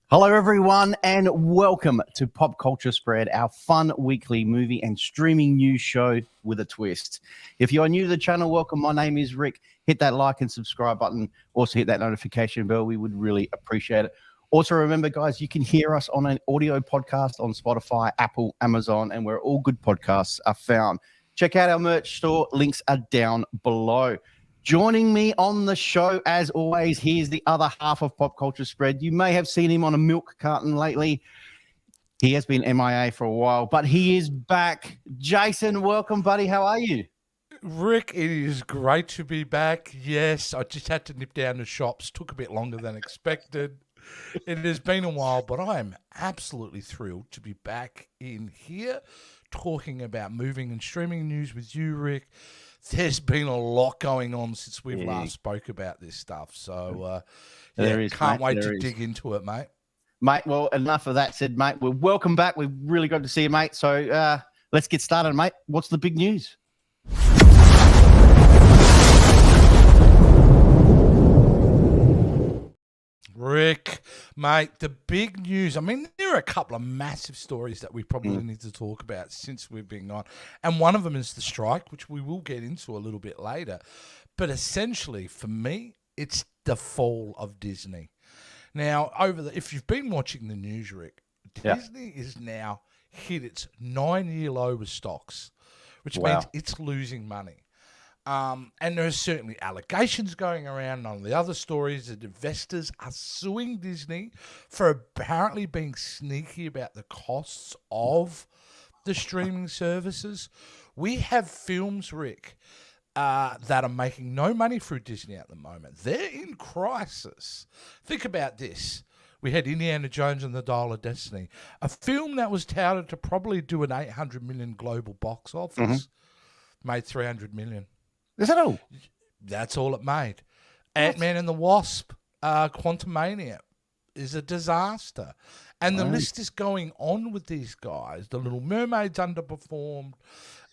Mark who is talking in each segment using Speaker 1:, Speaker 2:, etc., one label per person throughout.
Speaker 1: Hello, everyone, and welcome to Pop Culture Spread, our fun weekly movie and streaming news show with a twist. If you are new to the channel, welcome. My name is Rick. Hit that like and subscribe button. Also, hit that notification bell. We would really appreciate it. Also, remember, guys, you can hear us on an audio podcast on Spotify, Apple, Amazon, and where all good podcasts are found. Check out our merch store. Links are down below. Joining me on the show, as always, here's the other half of Pop Culture Spread. You may have seen him on a milk carton lately. He has been MIA for a while, but he is back. Jason, welcome, buddy. How are you?
Speaker 2: Rick, it is great to be back. Yes, I just had to nip down to shops. Took a bit longer than expected. It has been a while, but I am absolutely thrilled to be back in here talking about moving and streaming news with you, Rick. There's been a lot going on since we've last spoke about this stuff. So, can't wait to dig into it, mate.
Speaker 1: Mate, well, enough of that said, mate. We're welcome back. We're really good to see you, mate. So let's get started, mate. What's the big news?
Speaker 2: Rick, mate, the big news. I mean, there are a couple of massive stories that we probably need to talk about since we've been gone. And one of them is the strike, which we will get into a little bit later. But essentially, for me, it's the fall of Disney. Now, if you've been watching the news, Rick, Disney is now hit its 9-year low with stocks, which means it's losing money. And there are certainly allegations going around on the other stories that investors are suing Disney for apparently being sneaky about the costs of the streaming services. We have films, Rick, that are making no money through Disney at the moment. They're in crisis. Think about this. We had Indiana Jones and the Dial of Destiny, a film that was touted to probably do an $800 million global box office, made $300 million.
Speaker 1: Is that all?
Speaker 2: That's all it made. Ant-Man and the Wasp, Quantumania is a disaster. And the list is going on with these guys. The Little Mermaids underperformed.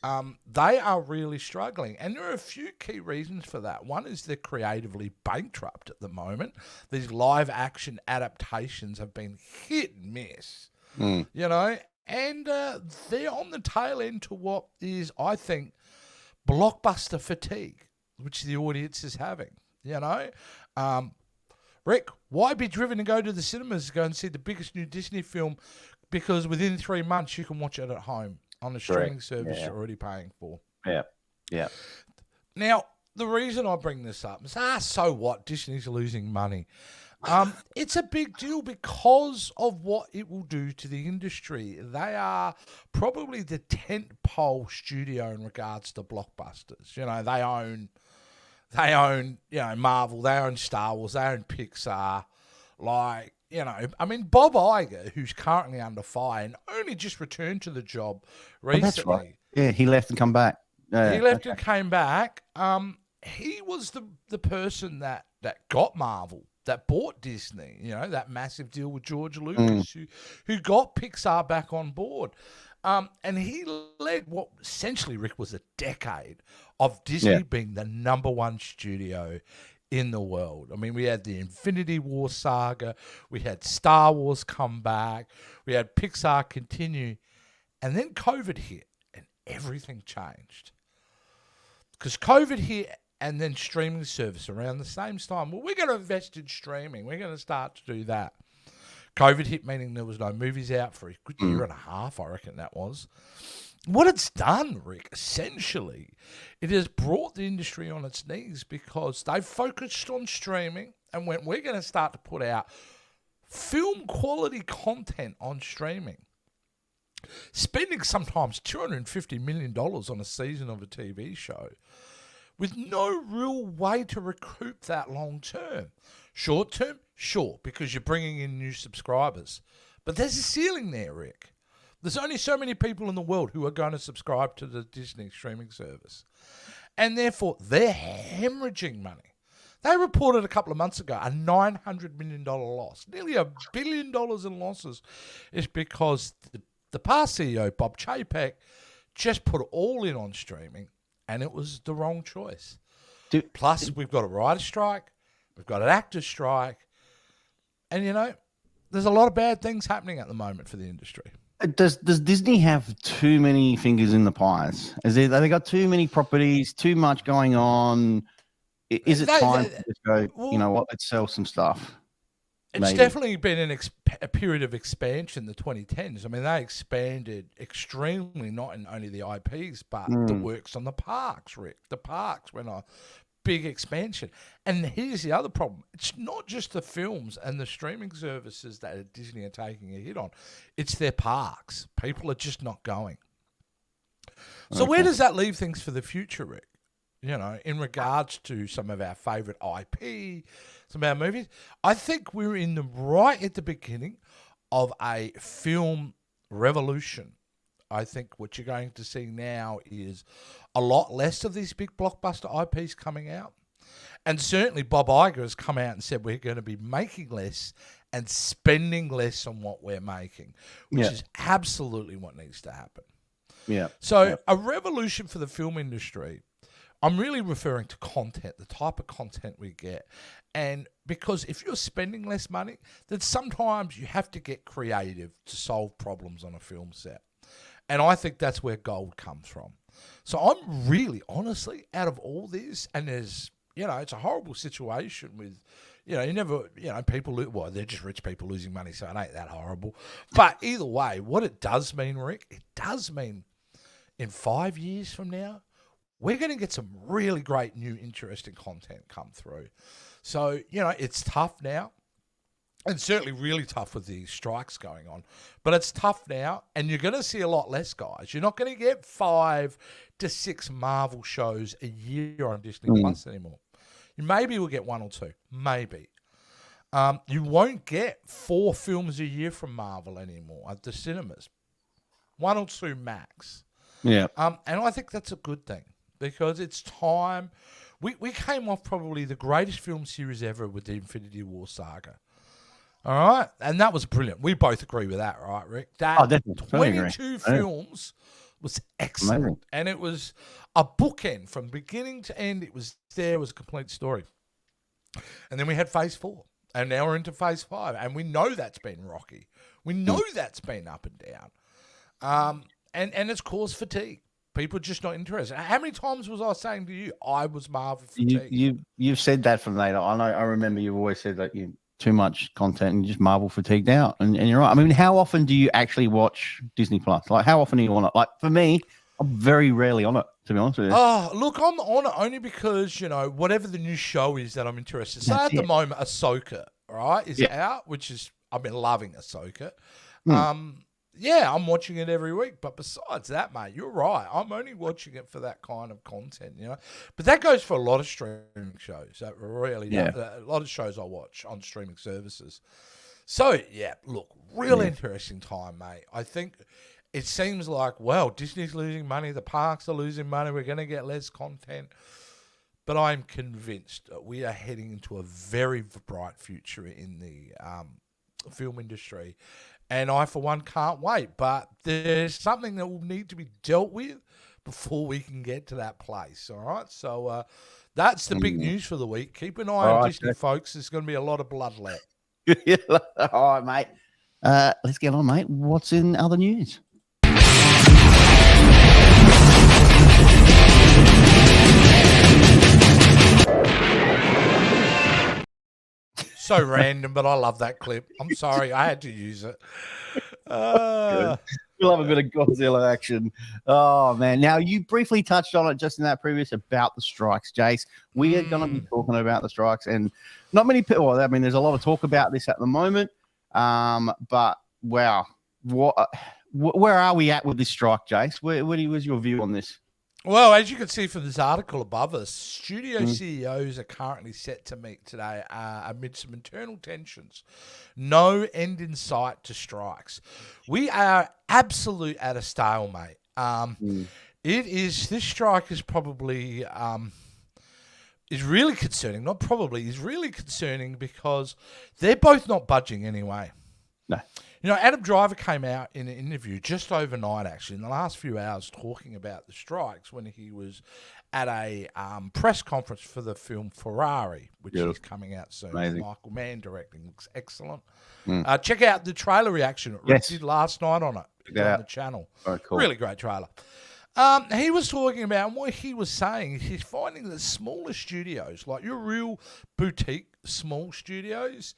Speaker 2: They are really struggling. And there are a few key reasons for that. One is they're creatively bankrupt at the moment. These live action adaptations have been hit and miss, you know, and they're on the tail end to what is, I think, blockbuster fatigue, which the audience is having, you know. Rick, why be driven to go to the cinemas to go and see the biggest new Disney film? Because within 3 months you can watch it at home on a streaming service you're already paying for.
Speaker 1: Yeah.
Speaker 2: Now, the reason I bring this up is, so what? Disney's losing money. It's a big deal because of what it will do to the industry. They are probably the tentpole studio in regards to blockbusters. You know, they own, you know, Marvel, they own Star Wars, they own Pixar. Like, you know, I mean, Bob Iger, who's currently under fire and only just returned to the job recently.
Speaker 1: That's right. Yeah, he left and come back.
Speaker 2: He left and came back. He was the person that got Marvel, that bought Disney, you know, that massive deal with George Lucas, who got Pixar back on board. And he led what essentially, Rick, was a decade of Disney being the number one studio in the world. I mean, we had the Infinity War saga, we had Star Wars come back, we had Pixar continue, and then COVID hit and everything changed. Because COVID hit and then streaming service around the same time. Well, we're going to invest in streaming. We're going to start to do that. COVID hit, meaning there was no movies out for a good year and a half, I reckon that was. What it's done, Rick, essentially, it has brought the industry on its knees because they've focused on streaming and went, we're going to start to put out film quality content on streaming. Spending sometimes $250 million on a season of a TV show with no real way to recoup that long term. Short term, sure, because you're bringing in new subscribers. But there's a ceiling there, Rick. There's only so many people in the world who are going to subscribe to the Disney streaming service. And therefore, they're hemorrhaging money. They reported a couple of months ago a $900 million loss. Nearly $1 billion in losses is because the past CEO, Bob Chapek, just put it all in on streaming, and it was the wrong choice. Plus, we've got a writer strike, we've got an actor strike, and, you know, there's a lot of bad things happening at the moment for the industry.
Speaker 1: Does Disney have too many fingers in the pies? Have they got too many properties, too much going on? Is it time to just go, you know what, let's sell some stuff?
Speaker 2: It's definitely been a period of expansion, the 2010s. I mean, they expanded extremely, not in only the IPs, but the works on the parks, Rick. The parks went on big expansion. And here's the other problem. It's not just the films and the streaming services that Disney are taking a hit on. It's their parks. People are just not going. So where does that leave things for the future, Rick? You know, in regards to some of our favourite IP, some of our movies, I think we're right at the beginning of a film revolution. I think what you're going to see now is a lot less of these big blockbuster IPs coming out. And certainly Bob Iger has come out and said we're going to be making less and spending less on what we're making, which is absolutely what needs to happen.
Speaker 1: Yeah.
Speaker 2: So a revolution for the film industry. I'm really referring to content, the type of content we get. And because if you're spending less money, then sometimes you have to get creative to solve problems on a film set. And I think that's where gold comes from. So I'm really, honestly, out of all this, and there's, you know, it's a horrible situation with, you know, people, well, they're just rich people losing money, so it ain't that horrible. But either way, what it does mean, Rick, it does mean in 5 years from now, we're going to get some really great new interesting content come through. So, you know, it's tough now. And certainly really tough with the strikes going on. But it's tough now, and you're going to see a lot less, guys. You're not going to get 5 to 6 Marvel shows a year on Disney Plus anymore. You maybe will get 1 or 2. Maybe. You won't get 4 films a year from Marvel anymore at the cinemas. 1 or 2 max.
Speaker 1: Yeah.
Speaker 2: And I think that's a good thing. Because it's time. We came off probably the greatest film series ever with the Infinity War saga. All right? And that was brilliant. We both agree with that, right, Rick? That
Speaker 1: definitely.
Speaker 2: 22 films was excellent.
Speaker 1: Amazing.
Speaker 2: And it was a bookend from beginning to end. It was a complete story. And then we had Phase 4. And now we're into Phase 5. And we know that's been rocky. We know that's been up and down. And it's caused fatigue. People are just not interested. How many times was I saying to you, I was Marvel fatigue?
Speaker 1: You've said that from later. I remember you've always said that you too much content and just Marvel fatigued out. And you're right. I mean, how often do you actually watch Disney Plus? Like, how often are you on it? Like, for me, I'm very rarely on it, to be honest with you.
Speaker 2: Oh, look, I'm on it only because, you know, whatever the new show is that I'm interested in. So at the moment, Ahsoka, right, is out, which is, I've been loving Ahsoka. Yeah, I'm watching it every week. But besides that, mate, you're right. I'm only watching it for that kind of content, you know. But that goes for a lot of streaming shows. That really, a lot of shows I watch on streaming services. So, yeah, look, real interesting time, mate. I think it seems like, well, Disney's losing money. The parks are losing money. We're going to get less content. But I'm convinced that we are heading into a very bright future in the film industry. And I, for one, can't wait. But there's something that will need to be dealt with before we can get to that place, all right? So that's the big news for the week. Keep an eye on Disney, folks. There's going to be a lot of blood let.
Speaker 1: All right, mate. Let's get on, mate. What's in other news?
Speaker 2: So random, but I love that clip. I'm sorry, I had to use it.
Speaker 1: We'll have a bit of Godzilla action. Oh, man. Now, you briefly touched on it just in that previous about the strikes, Jace. We are going to be talking about the strikes, and not many people, well, I mean, there's a lot of talk about this at the moment, but, wow, where are we at with this strike, Jace? Where's your view on this?
Speaker 2: Well, as you can see from this article above us, studio CEOs are currently set to meet today amid some internal tensions. No end in sight to strikes. We are absolute at a stalemate. This strike is probably, is really concerning. Not probably, is really concerning because they're both not budging anyway.
Speaker 1: No.
Speaker 2: You know, Adam Driver came out in an interview just overnight, actually, in the last few hours, talking about the strikes when he was at a press conference for the film Ferrari, which is coming out soon.
Speaker 1: Amazing.
Speaker 2: Michael Mann directing. Looks excellent.
Speaker 1: Mm.
Speaker 2: Check out the trailer reaction Rick did last night on it. It's on the channel.
Speaker 1: Oh, cool.
Speaker 2: Really great trailer. He was talking about, and what he was saying is he's finding that smaller studios, like your real boutique small studios,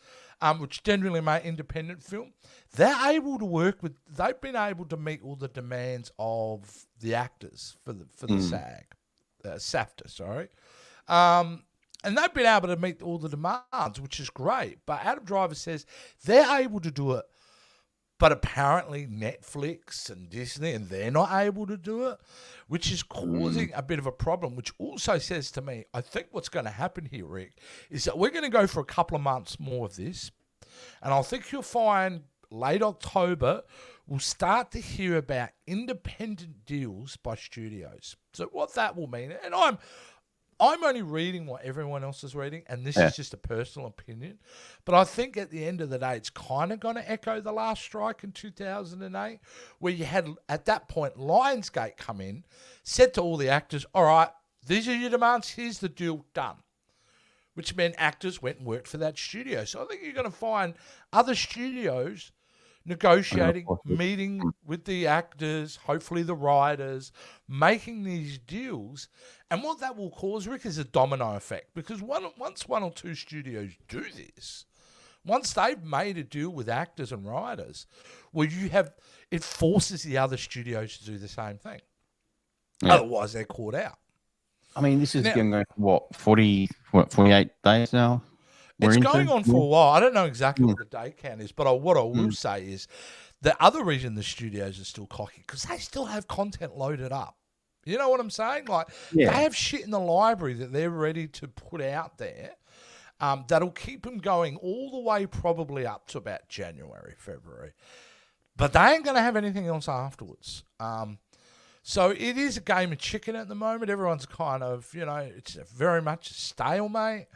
Speaker 2: which generally make independent film, they're able to work with, they've been able to meet all the demands of the actors for the SAG, SAFTA, sorry. And they've been able to meet all the demands, which is great. But Adam Driver says they're able to do it, but apparently Netflix and Disney, and they're not able to do it, which is causing a bit of a problem, which also says to me, I think what's going to happen here, Rick, is that we're going to go for a couple of months more of this. And I think you'll find late October, we'll start to hear about independent deals by studios. So what that will mean, and I'm only reading what everyone else is reading, and this is just a personal opinion. But I think at the end of the day, it's kind of going to echo the last strike in 2008, where you had, at that point, Lionsgate come in, said to all the actors, all right, these are your demands, here's the deal, done. Which meant actors went and worked for that studio. So I think you're going to find other studios negotiating, meeting with the actors, hopefully the writers, making these deals. And what that will cause, Rick, is a domino effect. Because once one or two studios do this, once they've made a deal with actors and writers, well, it forces the other studios to do the same thing. Yeah. Otherwise, they're caught out.
Speaker 1: I mean, this is going to go, 48 days now?
Speaker 2: It's going on for a while. I don't know exactly what the day count is, but what I will say is the other reason the studios are still cocky, because they still have content loaded up. You know what I'm saying? Like, they have shit in the library that they're ready to put out there that'll keep them going all the way probably up to about January, February. But they ain't going to have anything else afterwards. So it is a game of chicken at the moment. Everyone's kind of, it's very much a stalemate.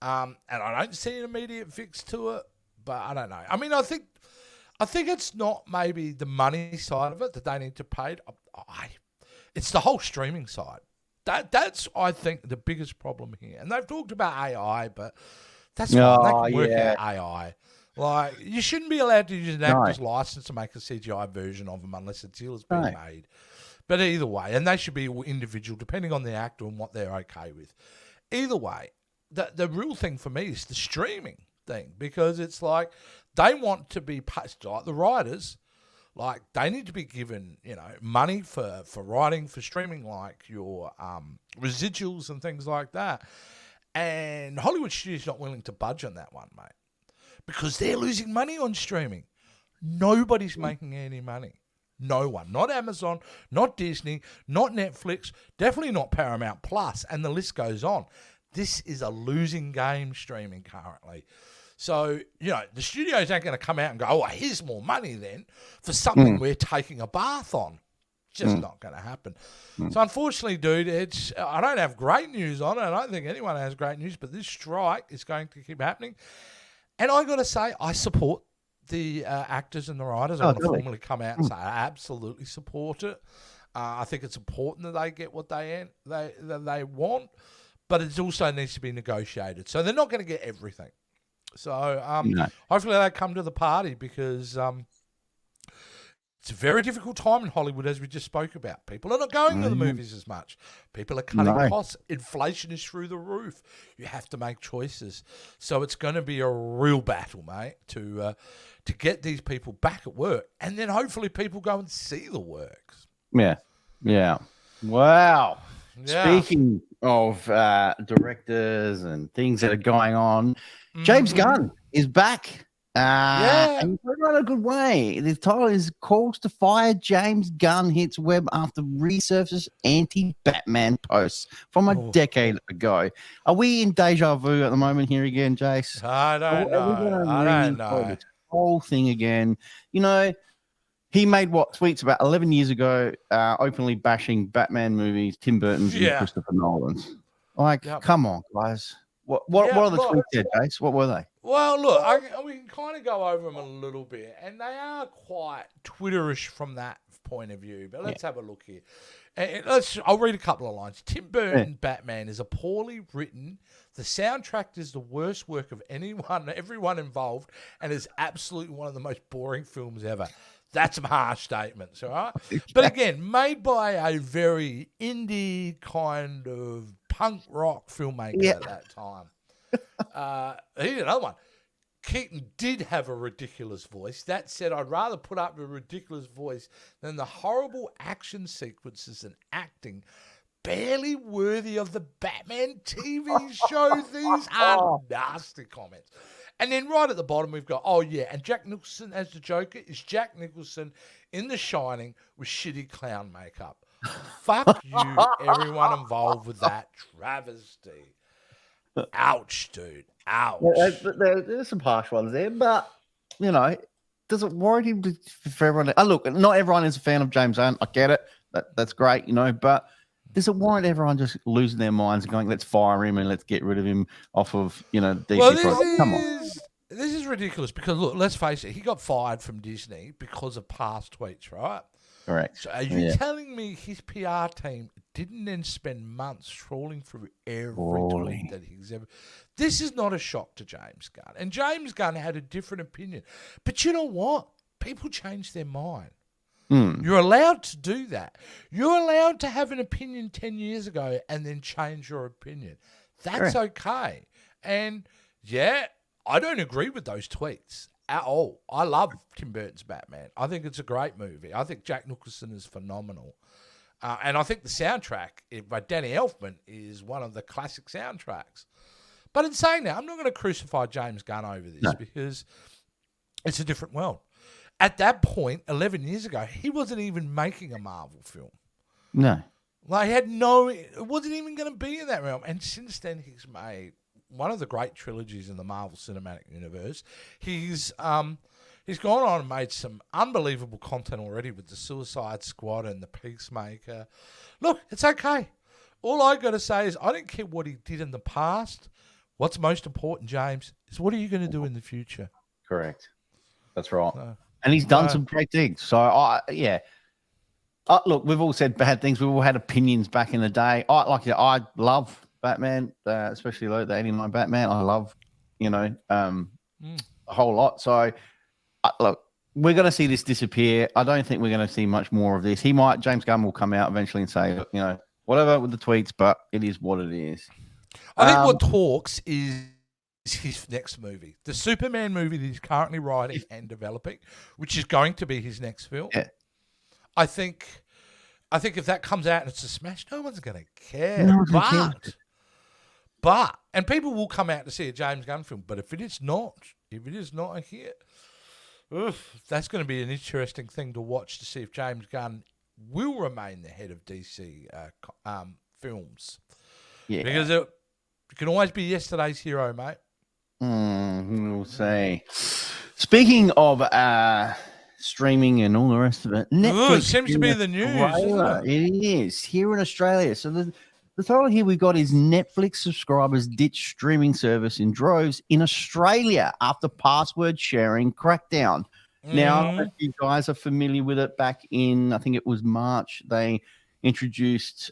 Speaker 2: And I don't see an immediate fix to it, but I don't know. I mean, I think it's not maybe the money side of it that they need to pay. It's the whole streaming side. That's, I think, the biggest problem here. And they've talked about AI, but that's fine. They can work out AI. Like, you shouldn't be allowed to use an actor's license to make a CGI version of them unless a deal has been made. But either way, and they should be individual, depending on the actor and what they're okay with. Either way, the real thing for me is the streaming thing, because it's like they want to be paid, like the writers, like they need to be given, money for writing, for streaming, like your residuals and things like that. And Hollywood Studios not willing to budge on that one, mate, because they're losing money on streaming. Nobody's making any money. No one. Not Amazon, not Disney, not Netflix, definitely not Paramount Plus, and the list goes on. This is a losing game, streaming currently. So, the studios aren't going to come out and go, oh, here's more money then for something we're taking a bath on. It's just not going to happen. So, unfortunately, dude, I don't have great news on it. I don't think anyone has great news, but this strike is going to keep happening. And I got to say, I support the actors and the writers. I want to formally come out and say I absolutely support it. I think it's important that they get what they want, but it also needs to be negotiated. So they're not going to get everything. So hopefully they come to the party, because it's a very difficult time in Hollywood, as we just spoke about. People are not going to the movies as much. People are cutting costs. Inflation is through the roof. You have to make choices. So it's going to be a real battle, mate, to get these people back at work. And then hopefully people go and see the works.
Speaker 1: Yeah. Wow.
Speaker 2: Yeah.
Speaker 1: Speaking of directors and things that are going on, James Gunn is back. And he's going on a good way. The title is Calls to Fire. James Gunn hits web after resurfaced anti-Batman posts from a decade ago. Are we in deja vu at the moment here again, Jace?
Speaker 2: I don't know.
Speaker 1: This whole thing again. He made tweets about 11 years ago, openly bashing Batman movies, Tim Burton's and Christopher Nolan's. Like, come on, guys. What are the tweets there, Jace? What were they?
Speaker 2: Well, look, we can kind of go over them a little bit, and they are quite Twitterish from that point of view. But let's have a look here. I'll read a couple of lines. Tim Burton Batman is a poorly written. The soundtrack is the worst work of everyone involved, and is absolutely one of the most boring films ever. That's some harsh statements, all right? But again, made by a very indie kind of punk rock filmmaker at that time. Here's another one. Keaton did have a ridiculous voice. That said, I'd rather put up with a ridiculous voice than the horrible action sequences and acting barely worthy of the Batman TV show. These are nasty comments. And then right at the bottom, we've got, and Jack Nicholson as the Joker is Jack Nicholson in The Shining with shitty clown makeup. Fuck you, everyone involved with that travesty. Ouch, dude. Ouch.
Speaker 1: There's some harsh ones there, but, does it warrant him for everyone? Look, not everyone is a fan of James Gunn. I get it. That's great, but does it warrant everyone just losing their minds and going, let's fire him and let's get rid of him off of, DC?
Speaker 2: Well,
Speaker 1: Come on.
Speaker 2: This is ridiculous because, look, let's face it, he got fired from Disney because of past tweets, right?
Speaker 1: Correct.
Speaker 2: So are you telling me his PR team didn't then spend months trawling through every tweet that he's ever... This is not a shock to James Gunn. And James Gunn had a different opinion. But you know what? People change their mind. You're allowed to do that. You're allowed to have an opinion 10 years ago and then change your opinion. That's okay. And, I don't agree with those tweets at all. I love Tim Burton's Batman. I think it's a great movie. I think Jack Nicholson is phenomenal. And I think the soundtrack by Danny Elfman is one of the classic soundtracks. But in saying that, I'm not going to crucify James Gunn over this because it's a different world. At that point, 11 years ago, he wasn't even making a Marvel film.
Speaker 1: No.
Speaker 2: Like, it wasn't even going to be in that realm. And since then, he's made one of the great trilogies in the Marvel Cinematic Universe. He's gone on and made some unbelievable content already with the Suicide Squad and the Peacemaker. Look, it's okay. All I got to say is I don't care what he did in the past. What's most important, James, is what are you going to do in the future?
Speaker 1: Correct. That's right. And he's done some great things. So, look, we've all said bad things. We've all had opinions back in the day. I love Batman, especially the 89 Batman. I love, a whole lot. So, look, we're going to see this disappear. I don't think we're going to see much more of this. James Gunn will come out eventually and say, whatever with the tweets, but it is what it is.
Speaker 2: I think what talks is his next movie, the Superman movie that he's currently writing and developing, which is going to be his next film. Yeah. I think if that comes out and it's a smash, no one's going to care. But people will come out to see a James Gunn film. But if it is not a hit, that's going to be an interesting thing to watch to see if James Gunn will remain the head of DC films. Yeah, because it can always be yesterday's hero, mate.
Speaker 1: We'll see. Speaking of streaming and all the rest of it, Netflix
Speaker 2: seems to be the news. Isn't it?
Speaker 1: It is here in Australia. So the title here we've got is Netflix subscribers ditch streaming service in droves in Australia after password sharing crackdown. Now, if you guys are familiar with it, back in, I think it was March, they introduced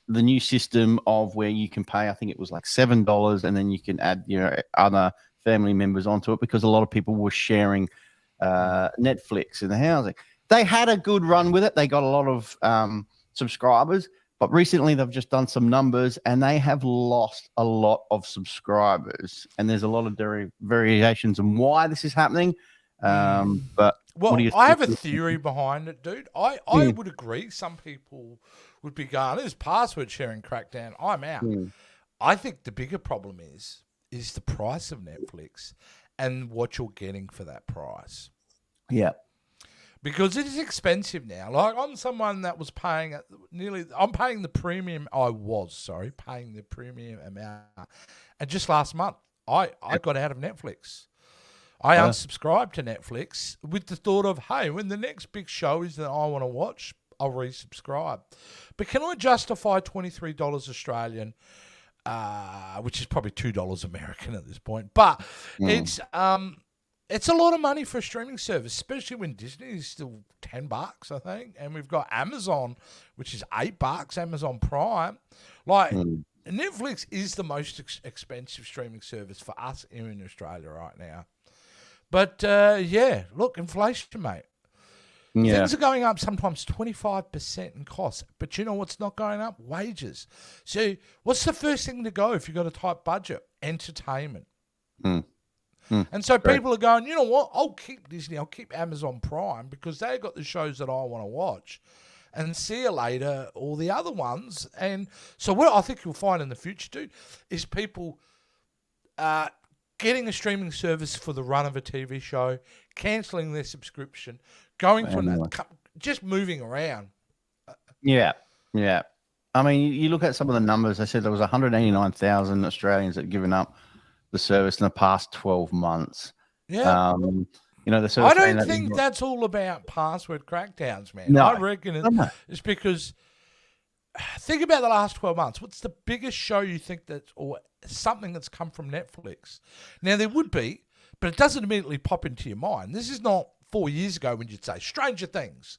Speaker 1: the new system of where you can pay, I think it was like $7, and then you can add your other family members onto it because a lot of people were sharing Netflix in the housing. They had a good run with it. They got a lot of subscribers, but recently they've just done some numbers and they have lost a lot of subscribers. And there's a lot of variations on why this is happening. But
Speaker 2: I have a theory behind it, dude. I would agree. Some people would be going, "This password sharing crackdown, I'm out." I think the bigger problem is the price of Netflix and what you're getting for that price.
Speaker 1: Yeah,
Speaker 2: because it is expensive now. Like, I'm someone that was paying I'm paying the premium. Paying the premium amount, and just last month I got out of Netflix. I unsubscribed to Netflix with the thought of, hey, when the next big show is that I want to watch, I'll resubscribe. But can I justify $23 Australian which is probably $2 American at this point. But it's a lot of money for a streaming service, especially when Disney is still $10, I think, and we've got Amazon, which is $8, Amazon Prime. Like Netflix is the most expensive streaming service for us here in Australia right now. But look, inflation, mate.
Speaker 1: Yeah.
Speaker 2: Things are going up sometimes 25% in cost. But you know what's not going up? Wages. So what's the first thing to go if you've got a tight budget? Entertainment. And so people are going, you know what? I'll keep Disney. I'll keep Amazon Prime because they've got the shows that I want to watch. And see you later, all the other ones. And so what I think you'll find in the future, dude, is people getting a streaming service for the run of a TV show, cancelling their subscription, going to just moving around.
Speaker 1: Yeah. I mean, you look at some of the numbers. They said there was 189,000 Australians that have given up the service in the past 12 months.
Speaker 2: Yeah.
Speaker 1: The service.
Speaker 2: I don't think that's all about password crackdowns, man.
Speaker 1: No.
Speaker 2: I reckon it's because think about the last 12 months. What's the biggest show you think or something that's come from Netflix? Now, there would be, but it doesn't immediately pop into your mind. This is not 4 years ago when you'd say Stranger Things.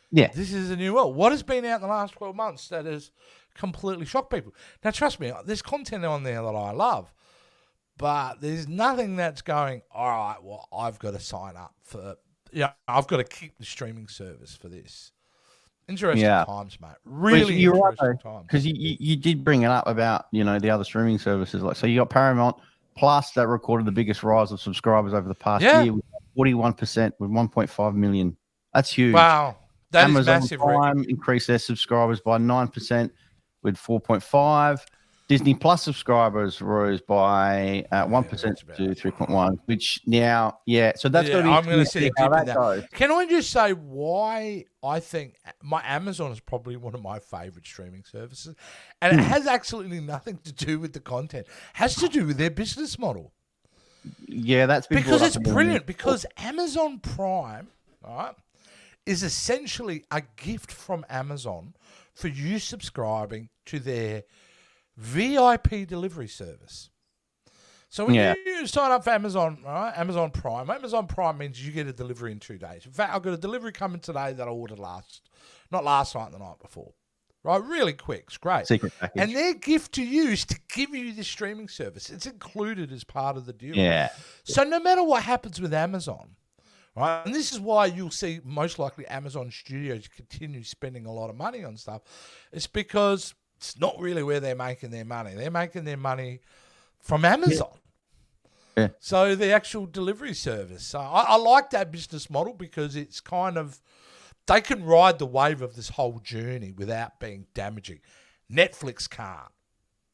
Speaker 1: Yeah.
Speaker 2: This is a new world. What has been out in the last 12 months that has completely shocked people? Now, trust me, there's content on there that I love, but there's nothing that's going, all right, well, I've got to sign up for, I've got to keep the streaming service for this. Interesting times, mate. Really interesting times.
Speaker 1: Because you did bring it up about, the other streaming services. So you got Paramount Plus that recorded the biggest rise of subscribers over the past year with 41% with 1.5 million. That's huge.
Speaker 2: Wow. That
Speaker 1: Amazon
Speaker 2: is massive.
Speaker 1: Prime increased their subscribers by 9% with 4.5. Disney Plus subscribers rose by 1% to 3.1, which now, so that's going to be.
Speaker 2: I'm going to see
Speaker 1: how that goes.
Speaker 2: Can I just say why I think my Amazon is probably one of my favorite streaming services, and it has absolutely nothing to do with the content. It has to do with their business model.
Speaker 1: Yeah, that's been
Speaker 2: because it's brilliant. Because Amazon Prime, all right, is essentially a gift from Amazon for you subscribing to their VIP delivery service. So when you sign up for Amazon, right? Amazon Prime means you get a delivery in 2 days. In fact, I've got a delivery coming today that I ordered not last night, the night before. Right, really quick. It's great.
Speaker 1: Secret package.
Speaker 2: And their gift to you is to give you the streaming service. It's included as part of the deal.
Speaker 1: Yeah.
Speaker 2: So no matter what happens with Amazon, right, and this is why you'll see most likely Amazon Studios continue spending a lot of money on stuff, it's because it's not really where they're making their money. They're making their money from Amazon.
Speaker 1: Yeah.
Speaker 2: So the actual delivery service. So I like that business model because it's kind of, they can ride the wave of this whole journey without being damaging. Netflix can't.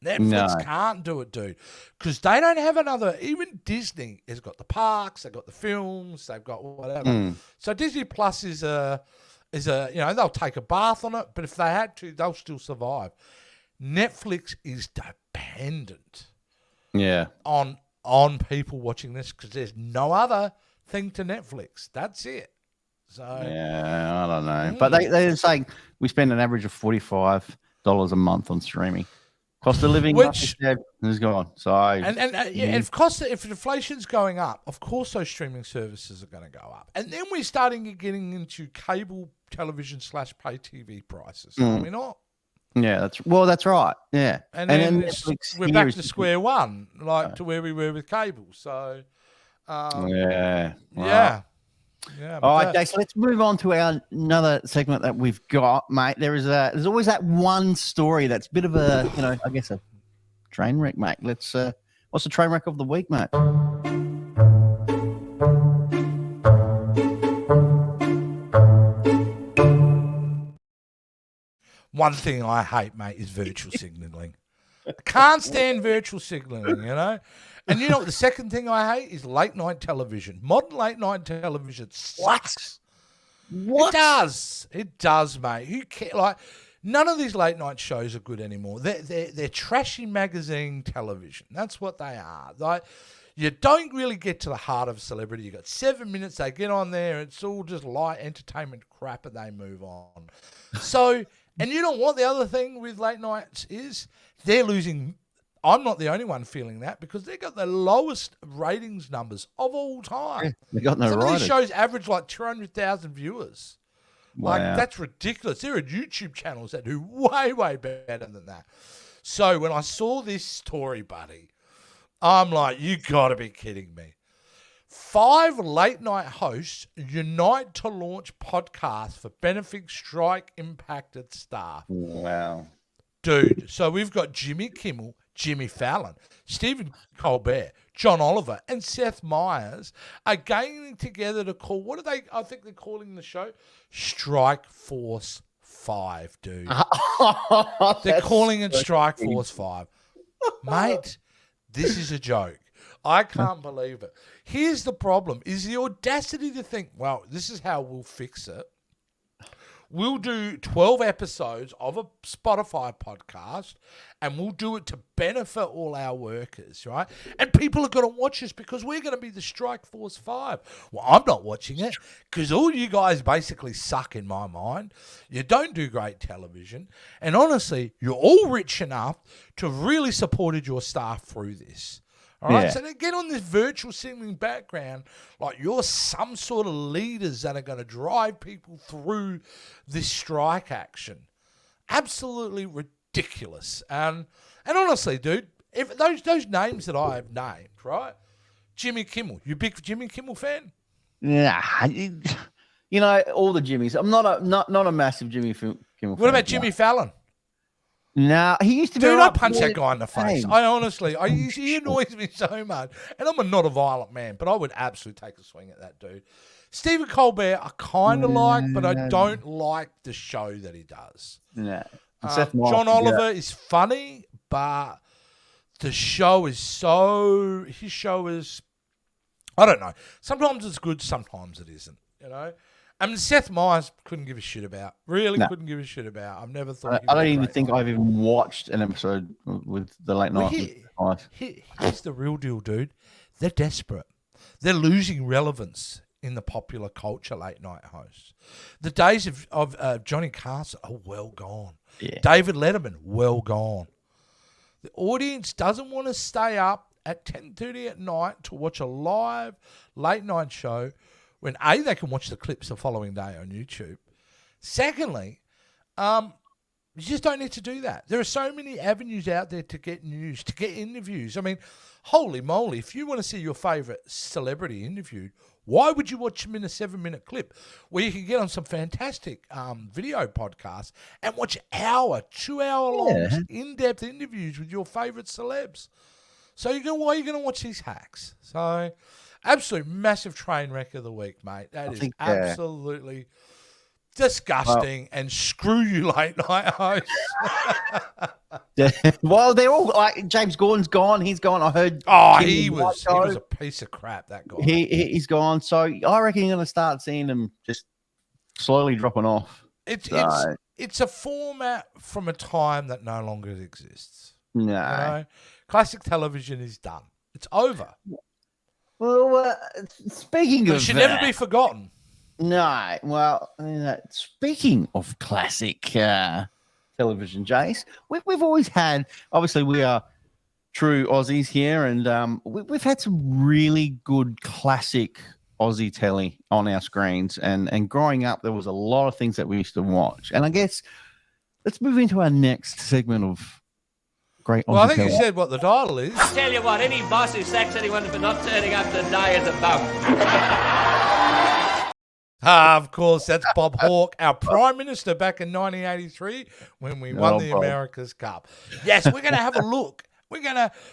Speaker 2: Netflix can't do it, dude, because they don't have another. Even Disney has got the parks, they've got the films, they've got whatever. So Disney Plus is a they'll take a bath on it, but if they had to, they'll still survive. Netflix is dependent, on people watching this because there's no other thing to Netflix. That's it. So
Speaker 1: I don't know, but they're saying we spend an average of $45 a month on streaming. Cost of living, which is gone. So if inflation's going up, of course those streaming services are going to go up, and then we're starting getting into cable television / pay TV prices. Are we not? Yeah, that's right. Yeah,
Speaker 2: and then we're back to square one, to where we were with cable. So
Speaker 1: Wow.
Speaker 2: Yeah.
Speaker 1: All right, Jason, let's move on to another segment that we've got, mate. There's always that one story that's a bit of a, I guess a train wreck, mate. What's the train wreck of the week, mate?
Speaker 2: One thing I hate, mate, is virtual signaling. I can't stand virtual signaling, And you know what the second thing I hate is late night television. Modern late night television sucks.
Speaker 1: What?
Speaker 2: It does, mate. Who cares? Like, none of these late night shows are good anymore. They're trashy magazine television. That's what they are. Like, you don't really get to the heart of a celebrity. You got 7 minutes. They get on there. It's all just light entertainment crap, and they move on. So, and you know what the other thing with late nights is? They're losing I'm not the only one feeling that because they got the lowest ratings numbers of all time.
Speaker 1: Yeah, they got no
Speaker 2: Some of
Speaker 1: writers.
Speaker 2: these shows average like 200,000 viewers.
Speaker 1: Wow.
Speaker 2: Like, that's ridiculous. There are YouTube channels that do way, way better than that. So when I saw this story, buddy, I'm like, you got to be kidding me. 5 late-night hosts unite to launch podcasts for benefiting strike-impacted staff.
Speaker 1: Wow.
Speaker 2: Dude, so we've got Jimmy Kimmel, Jimmy Fallon, Stephen Colbert, John Oliver, and Seth Meyers are getting together to call, what are they, I think they're calling the show? Strike Force 5, dude. They're calling it Strike Force 5. Mate, this is a joke. I can't believe it. Here's the problem, is the audacity to think, well, this is how we'll fix it. We'll do 12 episodes of a Spotify podcast and we'll do it to benefit all our workers, right? And people are going to watch us because we're going to be the Strike Force 5. Well, I'm not watching it because all you guys basically suck in my mind. You don't do great television. And honestly, you're all rich enough to have really supported your staff through this. All right, so they get on this virtual signaling background like you're some sort of leaders that are going to drive people through this strike action. Absolutely ridiculous. And honestly, dude, if those names that I have named, right? Jimmy Kimmel, you a big Jimmy Kimmel fan?
Speaker 1: Yeah, you know all the Jimmys. I'm not a massive Jimmy Kimmel fan.
Speaker 2: What about Jimmy Fallon?
Speaker 1: No, he used to be.
Speaker 2: Dude, I punch that guy in the face. I honestly, he annoys me so much. And I'm not a violent man, but I would absolutely take a swing at that dude. Stephen Colbert, I kind of like, but I don't like the show that he does.
Speaker 1: No.
Speaker 2: John Oliver is funny, but the show is his show is, I don't know. Sometimes it's good, sometimes it isn't, you know? I mean, Seth Meyers couldn't give a shit about. Really couldn't give a shit about. I've never thought.
Speaker 1: I don't even think I've even watched an episode with the late night.
Speaker 2: Here's the real deal, dude. They're desperate. They're losing relevance in the popular culture, late night hosts. The days of Johnny Carson are well gone. Yeah. David Letterman, well gone. The audience doesn't want to stay up at 10:30 at night to watch a live late night show when A, they can watch the clips the following day on YouTube. Secondly, you just don't need to do that. There are so many avenues out there to get news, to get interviews. I mean, holy moly, if you want to see your favourite celebrity interviewed, why would you watch them in a 7-minute clip where you can get on some fantastic video podcasts and watch 2-hour-long in-depth interviews with your favourite celebs? So why are you going to watch these hacks? So, absolute massive train wreck of the week, mate. That is absolutely disgusting. And screw you, late night hosts.
Speaker 1: Well, they're all like James Gordon's gone. He's gone. I heard.
Speaker 2: Oh, he was a piece of crap. That guy.
Speaker 1: He's gone. So I reckon you're going to start seeing them just slowly dropping off.
Speaker 2: It's a format from a time that no longer exists.
Speaker 1: No.
Speaker 2: You know? Classic television is done. It's over.
Speaker 1: Well, speaking of
Speaker 2: it should never be forgotten.
Speaker 1: No. Well, speaking of classic television, Jace, we've always had, obviously we are true Aussies here, and we've had some really good classic Aussie telly on our screens. And growing up, there was a lot of things that we used to watch. And I guess let's move into our next segment of great Aussie
Speaker 2: Well, I think
Speaker 1: telly.
Speaker 2: you said what the title is.
Speaker 3: I tell you what, any boss who sacks anyone for not turning up today is a bum.
Speaker 2: Of course, that's Bob Hawke, our Prime Minister back in 1983 when we won the America's Cup. Yes, we're going to have a look.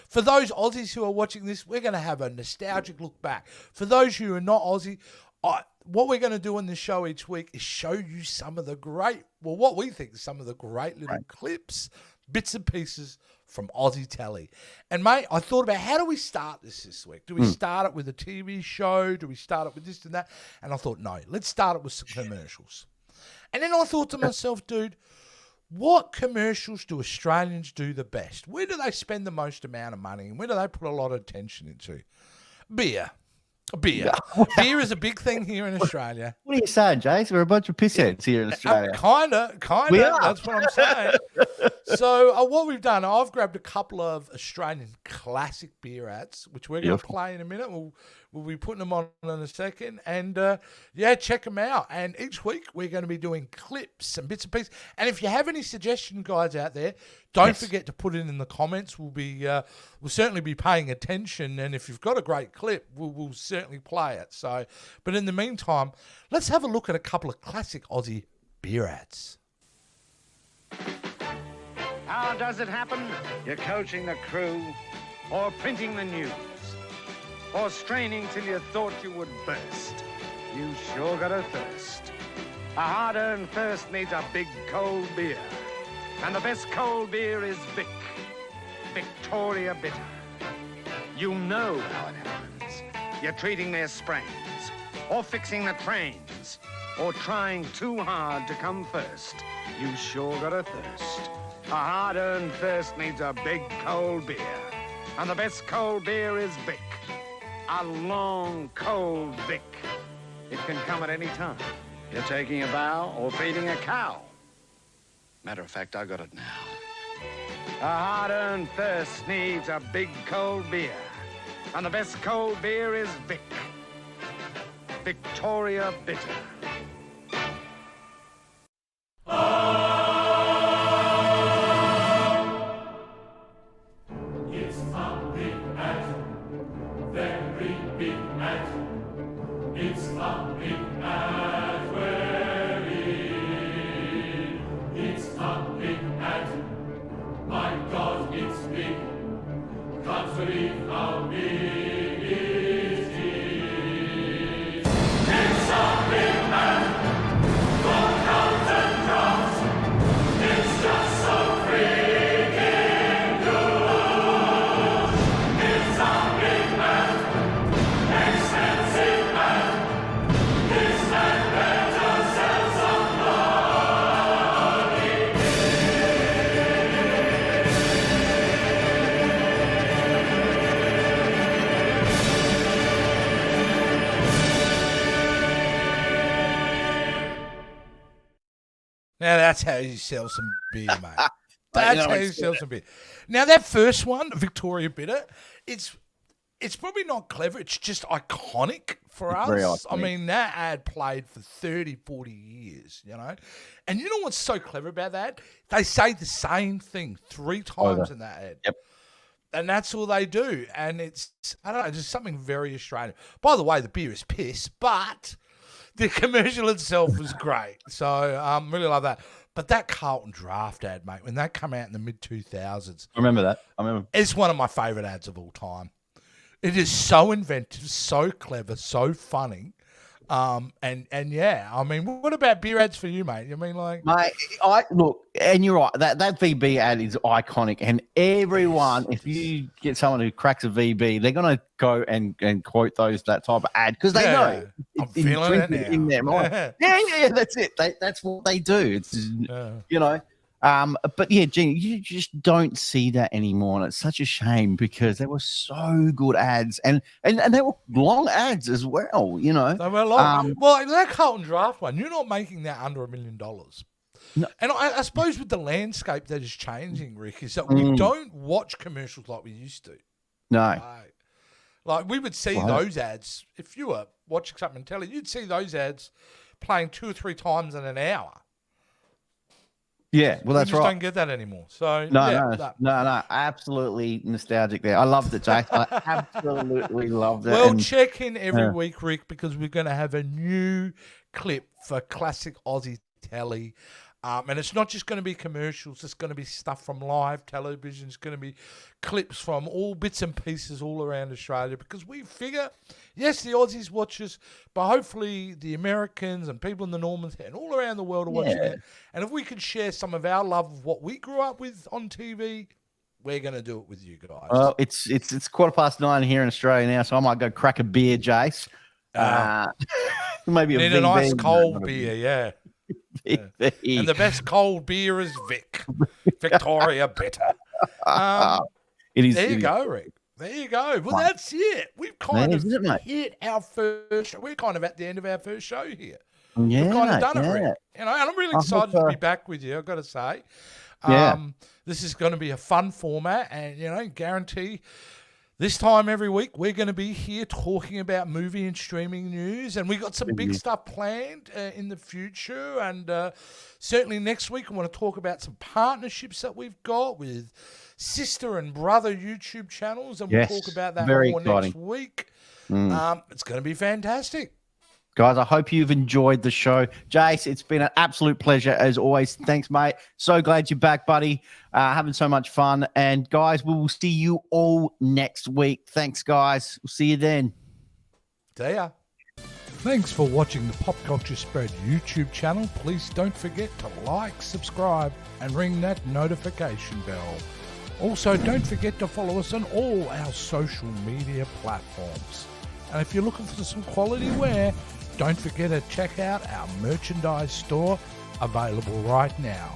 Speaker 2: For those Aussies who are watching this, we're going to have a nostalgic look back. For those who are not Aussie, what we're going to do on this show each week is show you some of the what we think is some of the great little clips, bits and pieces from Aussie telly. And, mate, I thought about how do we start this week? Do we start it with a TV show? Do we start it with this and that? And I thought, no, let's start it with some commercials. And then I thought to myself, dude, what commercials do Australians do the best? Where do they spend the most amount of money? And where do they put a lot of attention into? Beer. Beer. Beer is a big thing here in Australia.
Speaker 1: What are you saying, Jace? We're a bunch of pissheads here in Australia.
Speaker 2: Kinda.
Speaker 1: We are.
Speaker 2: That's what I'm saying. So what we've done, I've grabbed a couple of Australian classic beer ads, which we're going to play in a minute. We'll be putting them on in a second. And, check them out. And each week we're going to be doing clips and bits and pieces. And if you have any suggestion guides out there, don't forget to put it in the comments. We'll certainly be paying attention. And if you've got a great clip, we'll certainly play it. So, but in the meantime, let's have a look at a couple of classic Aussie beer ads.
Speaker 4: How does it happen? You're coaching the crew, or printing the news, or straining till you thought you would burst. You sure got a thirst. A hard-earned thirst needs a big cold beer. And the best cold beer is Vic. Victoria Bitter. You know how it happens. You're treating their sprains, or fixing the trains, or trying too hard to come first. You sure got a thirst. A hard-earned thirst needs a big cold beer. And the best cold beer is Vic. A long, cold Vic. It can come at any time. You're taking a bow or feeding a cow. Matter of fact, I got it now. A hard-earned thirst needs a big cold beer. And the best cold beer is Vic. Victoria Bitter.
Speaker 5: It's a big ad, very big ad. It's a big ad, we're in. It's a big ad, my God, it's big. Can't believe how big it is. It's a big ad, for counts and drums. It's just so freaking good. It's a big ad, expensive ad. This ad better sell some bloody
Speaker 2: Now that's how you sell some beer, mate. That's how you sell some beer. Now that first one, Victoria Bitter, it's probably not clever. It's just iconic for us.
Speaker 1: Very iconic.
Speaker 2: I mean, that ad played for 30, 40 years, you know. And you know what's so clever about that? They say the same thing 3 times in that ad.
Speaker 1: Yep.
Speaker 2: And that's all they do. And it's, I don't know, just something very Australian. By the way, the beer is piss, but the commercial itself was great. So really love that. But that Carlton Draft ad, mate, when that came out in the mid-2000s.
Speaker 1: I remember that. I remember.
Speaker 2: It's one of my favourite ads of all time. It is so inventive, so clever, so funny. And yeah, I mean, what about beer ads for you, mate? I mean, like,
Speaker 1: Mate, look, and you're right. That VB ad is iconic, and everyone, if you get someone who cracks a VB, they're gonna go and quote that type of ad because they know
Speaker 2: I'm feeling it now.
Speaker 1: in their mind. Yeah, that's it. That's what they do. It's you know. But yeah, Gene, you just don't see that anymore, and it's such a shame because they were so good ads, and they were long ads as well. You know,
Speaker 2: they were long. Well, that Carlton Draft one, you're not making that under $1 million.
Speaker 1: No.
Speaker 2: And I suppose with the landscape that is changing, Rick, is that we don't watch commercials like we used to.
Speaker 1: No,
Speaker 2: like we would see those ads if you were watching something on telly. You'd see those ads playing 2 or 3 times in an hour.
Speaker 1: yeah, well, that's
Speaker 2: we just
Speaker 1: right.
Speaker 2: don't get that anymore. So
Speaker 1: No, absolutely nostalgic there. I loved it, Jake. I absolutely loved it.
Speaker 2: Well, check in every week, Rick, because we're going to have a new clip for classic Aussie telly. And it's not just going to be commercials. It's going to be stuff from live television. It's going to be clips from all bits and pieces all around Australia because we figure, yes, the Aussies watch us, but hopefully the Americans and people in the Normans and all around the world are watching it. And if we could share some of our love of what we grew up with on TV, we're going to do it with you guys.
Speaker 1: Well, it's 9:15 here in Australia now, so I might go crack a beer, Jace. Maybe
Speaker 2: need a nice cold beer, yeah. And the best cold beer is Vic. Victoria Bitter.
Speaker 1: It is.
Speaker 2: There you go, Rick. There you go. Well,
Speaker 1: Fun.
Speaker 2: that's it. We've kind
Speaker 1: It is,
Speaker 2: of
Speaker 1: isn't it, mate?
Speaker 2: hit our first. We're kind of at the end of our first show here.
Speaker 1: Yeah,
Speaker 2: We've kind of
Speaker 1: mate,
Speaker 2: done it,
Speaker 1: yeah.
Speaker 2: Rick. And I'm really
Speaker 1: I
Speaker 2: excited
Speaker 1: hope,
Speaker 2: to be back with you. I've got to say,
Speaker 1: Yeah.
Speaker 2: this is going to be a fun format, and guarantee. This time every week, we're going to be here talking about movie and streaming news, and we got some big stuff planned in the future. And certainly next week, I want to talk about some partnerships that we've got with sister and brother YouTube channels, and we'll talk about that
Speaker 1: very
Speaker 2: more
Speaker 1: exciting.
Speaker 2: next week. It's going to be fantastic.
Speaker 1: Guys, I hope you've enjoyed the show. Jace, it's been an absolute pleasure as always. Thanks, mate. So glad you're back, buddy. Having so much fun. And guys, we will see you all next week. Thanks, guys. We'll see you then.
Speaker 2: See ya. Thanks for watching the Pop Culture Spread YouTube channel. Please don't forget to like, subscribe, and ring that notification bell. Also, don't forget to follow us on all our social media platforms. And if you're looking for some quality wear, don't forget to check out our merchandise store available right now.